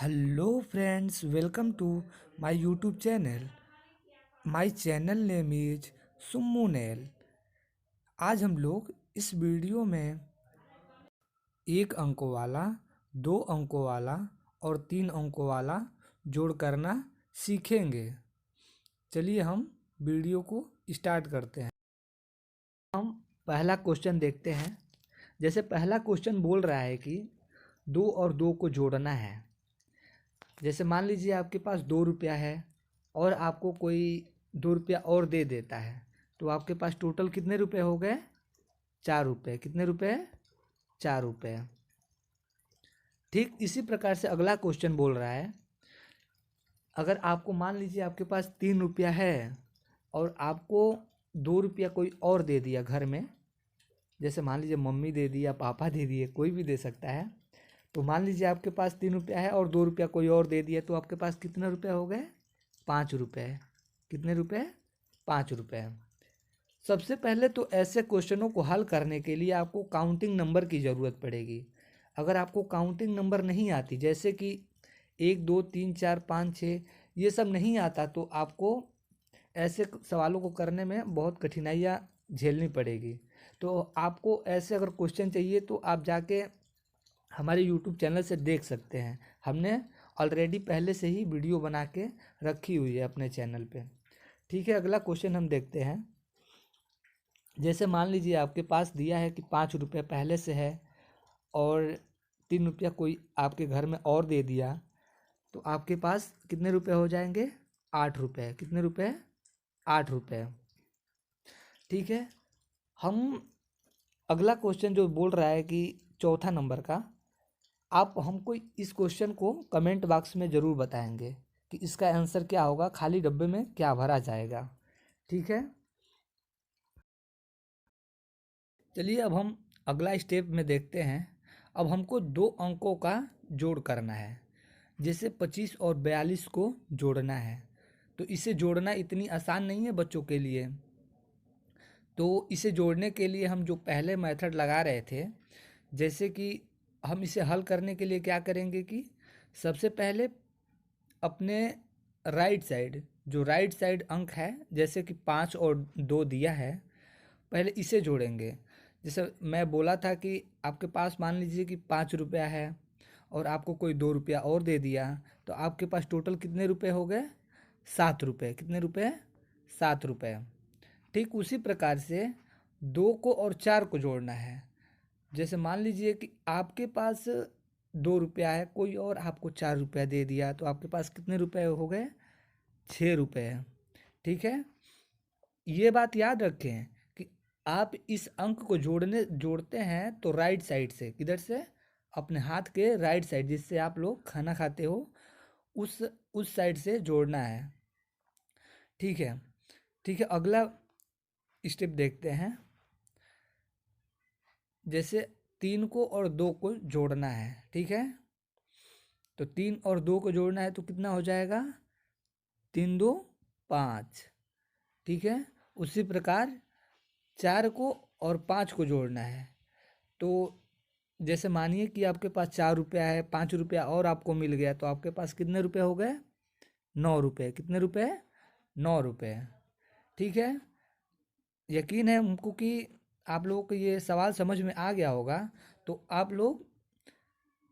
Hello friends, welcome to my YouTube channel. My channel name is सुम्मुनेल। आज हम लोग इस वीडियो में एक अंकों वाला, दो अंकों वाला और तीन अंकों वाला जोड़ करना सीखेंगे। चलिए हम वीडियो को स्टार्ट करते हैं। हम पहला क्वेश्चन देखते हैं। जैसे पहला क्वेश्चन बोल रहा है कि दो और दो को जोड़ना है। जैसे मान लीजिए आपके पास 2 रुपया है और आपको कोई 2 रुपया और दे देता है, तो आपके पास टोटल कितने रुपए हो गए? 4 रुपये। कितने रुपए? 4 रुपये। ठीक इसी प्रकार से अगला क्वेश्चन बोल रहा है, अगर आपको मान लीजिए आपके पास 3 रुपया है और आपको 2 रुपया कोई और दे दिया घर में। जैसे मान लीजिए मम्मी दे दिया, पापा दे दिए, कोई भी दे सकता है। तो मान लीजिए आपके पास 3 रुपया है और 2 रुपया कोई और दे दिया, तो आपके पास कितने रुपये हो गए? 5 रुपये। कितने रुपये? 5 रुपये। सबसे पहले तो ऐसे क्वेश्चनों को हल करने के लिए आपको काउंटिंग नंबर की ज़रूरत पड़ेगी। अगर आपको काउंटिंग नंबर नहीं आती, जैसे कि 1 2 3 4 5 6, ये सब नहीं आता, तो आपको ऐसे सवालों को करने में बहुत कठिनाइयाँ झेलनी पड़ेगी। तो आपको ऐसे अगर क्वेश्चन चाहिए तो आप जाके हमारे यूट्यूब चैनल से देख सकते हैं। हमने ऑलरेडी पहले से ही वीडियो बना के रखी हुई है अपने चैनल पे। ठीक है, अगला क्वेश्चन हम देखते हैं। जैसे मान लीजिए आपके पास दिया है कि 5 रुपये पहले से है और 3 रुपया कोई आपके घर में और दे दिया, तो आपके पास कितने रुपए हो जाएंगे? 8 रुपये। कितने रुपए? 8 रुपये। ठीक है, हम अगला क्वेश्चन जो बोल रहा है कि चौथा नंबर का, आप हमको इस क्वेश्चन को कमेंट बॉक्स में ज़रूर बताएंगे कि इसका आंसर क्या होगा, खाली डब्बे में क्या भरा जाएगा। ठीक है, चलिए अब हम अगला स्टेप में देखते हैं। अब हमको दो अंकों का जोड़ करना है। जैसे 25 और 42 को जोड़ना है, तो इसे जोड़ना इतनी आसान नहीं है बच्चों के लिए। तो इसे जोड़ने के लिए हम जो पहले मेथड लगा रहे थे, जैसे कि हम इसे हल करने के लिए क्या करेंगे कि सबसे पहले अपने राइट साइड, जो राइट साइड अंक है, जैसे कि 5 और 2 दिया है, पहले इसे जोड़ेंगे। जैसे मैं बोला था कि आपके पास मान लीजिए कि 5 रुपया है और आपको कोई 2 रुपया और दे दिया, तो आपके पास टोटल कितने रुपए हो गए? 7 रुपये। कितने रुपए? 7 रुपये। ठीक उसी प्रकार से 2 को और 4 को जोड़ना है। जैसे मान लीजिए कि आपके पास 2 रुपया है, कोई और आपको 4 रुपया दे दिया, तो आपके पास कितने रुपए हो गए? 6 रुपये। ठीक है, ये बात याद रखें कि आप इस अंक को जोड़ते हैं तो राइट साइड से, किधर से? अपने हाथ के राइट साइड, जिससे आप लोग खाना खाते हो, उस उस साइड से जोड़ना है। ठीक है। ठीक है, अगला स्टेप देखते हैं। जैसे 3 को और 2 को जोड़ना है। ठीक है, तो 3 और 2 को जोड़ना है तो कितना हो जाएगा? 3 2 5। ठीक है, उसी प्रकार 4 को और 5 को जोड़ना है। तो जैसे मानिए कि आपके पास 4 रुपया है, 5 रुपया और आपको मिल गया, तो आपके पास कितने रुपए हो गए? 9 रुपये। कितने रुपए? 9 रुपये। ठीक है, यकीन है हमको कि आप लोगों को ये सवाल समझ में आ गया होगा। तो आप लोग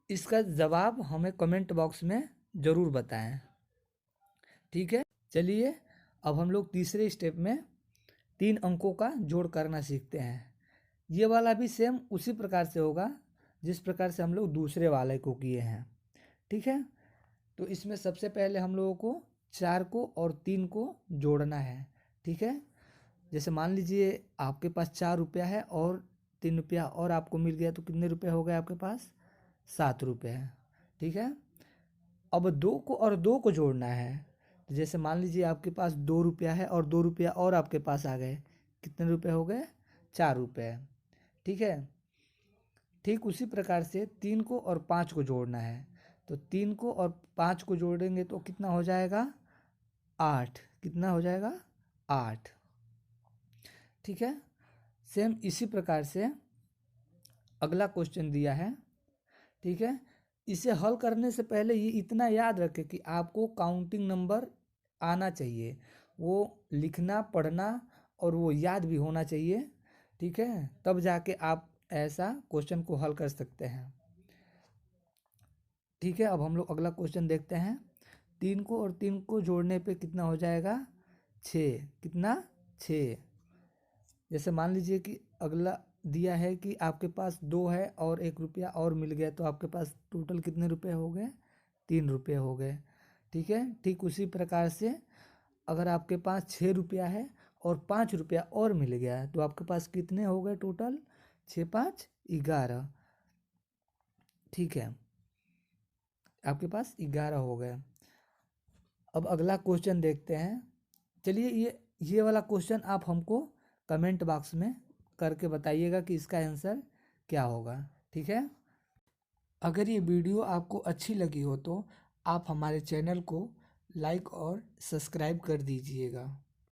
इसका जवाब हमें कमेंट बॉक्स में ज़रूर बताएं। ठीक है, चलिए अब हम लोग तीसरे स्टेप में 3 अंकों का जोड़ करना सीखते हैं। ये वाला भी सेम उसी प्रकार से होगा जिस प्रकार से हम लोग दूसरे वाले को किए हैं। ठीक है, तो इसमें सबसे पहले हम लोगों को 4 को और 3 को जोड़ना है। ठीक है, जैसे मान लीजिए आपके पास 4 रुपया है और 3 रुपया और आपको मिल गया, तो कितने रुपए हो गए आपके पास? 7 रुपये। ठीक है, अब 2 को और 2 को जोड़ना है। तो जैसे मान लीजिए आपके पास 2 रुपया है और 2 रुपया और आपके पास आ गए, कितने रुपए हो गए? 4 रुपये। ठीक है, ठीक उसी प्रकार से 3 को और 5 को जोड़ना है। तो 3 को और 5 को जोड़ेंगे तो कितना हो जाएगा? 8। कितना हो जाएगा? 8। ठीक है, सेम इसी प्रकार से अगला क्वेश्चन दिया है। ठीक है, इसे हल करने से पहले ये इतना याद रखें कि आपको काउंटिंग नंबर आना चाहिए, वो लिखना पढ़ना और वो याद भी होना चाहिए। ठीक है, तब जाके आप ऐसा क्वेश्चन को हल कर सकते हैं। ठीक है, अब हम लोग अगला क्वेश्चन देखते हैं। 3 को और 3 को जोड़ने पे कितना हो जाएगा? 6। कितना? 6। जैसे मान लीजिए कि अगला दिया है कि आपके पास 2 है और 1 रुपया और मिल गया, तो आपके पास टोटल कितने रुपए हो गए? 3 रुपये हो गए। ठीक है, ठीक उसी प्रकार से अगर आपके पास 6 रुपया है और 5 रुपया और मिल गया तो आपके पास कितने हो गए टोटल? 6 5 11। ठीक है, आपके पास 11 हो गए। अब अगला क्वेश्चन देखते हैं। चलिए ये वाला क्वेश्चन आप हमको कमेंट बॉक्स में करके बताइएगा कि इसका आंसर क्या होगा। ठीक है, अगर ये वीडियो आपको अच्छी लगी हो तो आप हमारे चैनल को लाइक और सब्सक्राइब कर दीजिएगा।